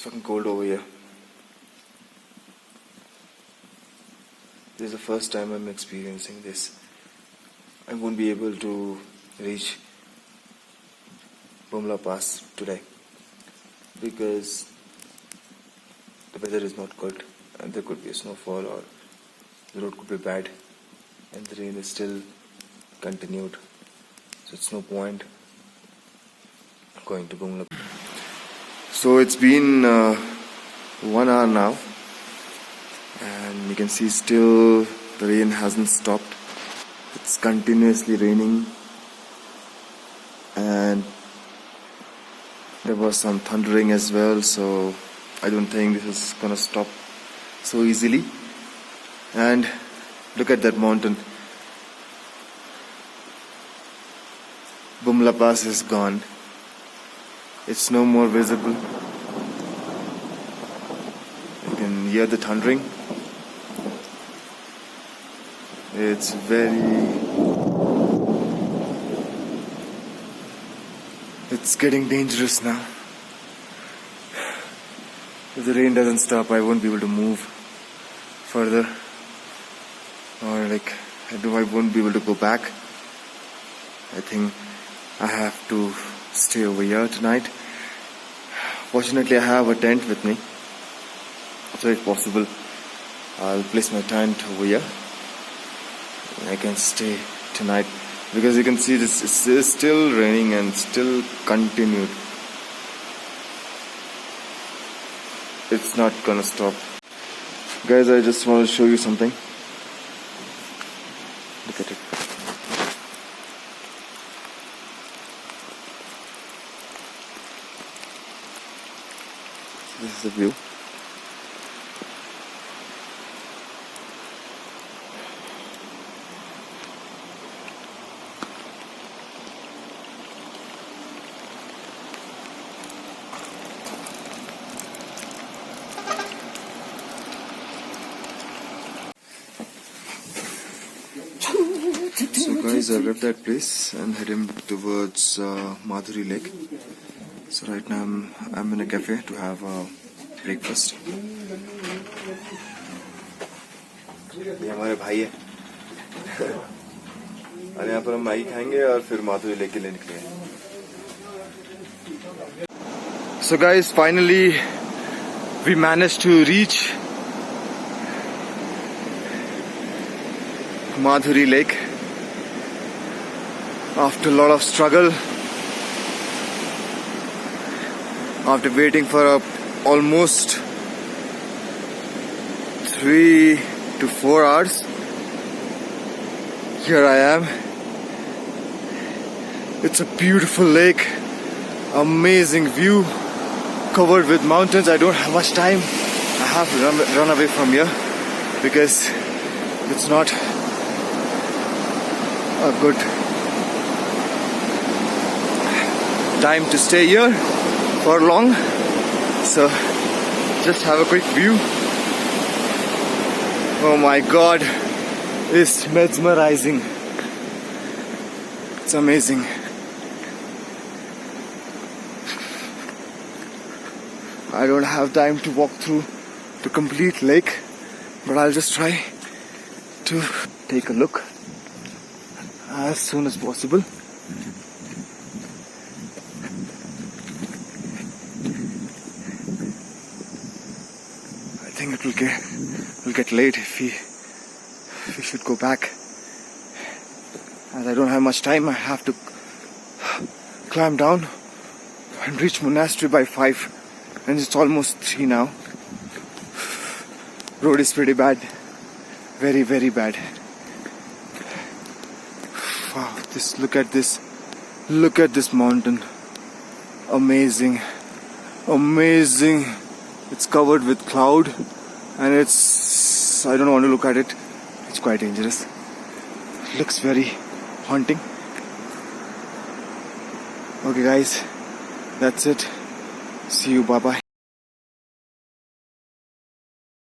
fucking cold over here. This is the first time I'm experiencing this. I won't be able to reach Bumla Pass today because the weather is not good and there could be a snowfall or the road could be bad and the rain is still continued. So it's no point going to Bumla. So it's been 1 hour now and you can see still the rain hasn't stopped. It's continuously raining and there was some thundering as well, so I don't think this is gonna stop so easily. And look at that mountain. Bumla Pass is gone. It's no more visible. You can hear the thundering. It's getting dangerous now. If the rain doesn't stop, I won't be able to move further, or I won't be able to go back. I think I have to stay over here tonight. Fortunately, I have a tent with me, so if possible, I'll place my tent over here. I can stay tonight because you can see this is still raining and still continued. It's not gonna stop. Guys, I just want to show you something. Look at it. This is the view. So guys, I left that place and heading towards Madhuri Lake. So right now I'm in a cafe to have breakfast. ये हमारे भाई है और यहाँ पर हम Maggi खाएंगे और फिर माधुरी लेक के लिए निकलेंगे. So guys, finally we managed to reach Madhuri Lake after a lot of struggle, after waiting for almost 3 to 4 hours. Here I am. It's a beautiful lake, amazing view, covered with mountains. I don't have much time. I have to run away from here because it's not a good time to stay here for long. So just have a quick view. Oh my god, it's mesmerizing. It's amazing. I don't have time to walk through the complete lake, but I'll just try to take a look as soon as possible. I think it will get late if we should go back. As I don't have much time, I have to climb down and reach monastery by 5, and it's almost 3 now. Road is pretty bad, very very bad. Wow, look at this mountain. Amazing. It's covered with cloud and I don't want to look at it. It's quite dangerous. Looks very haunting. Okay guys, that's it. See you, bye bye.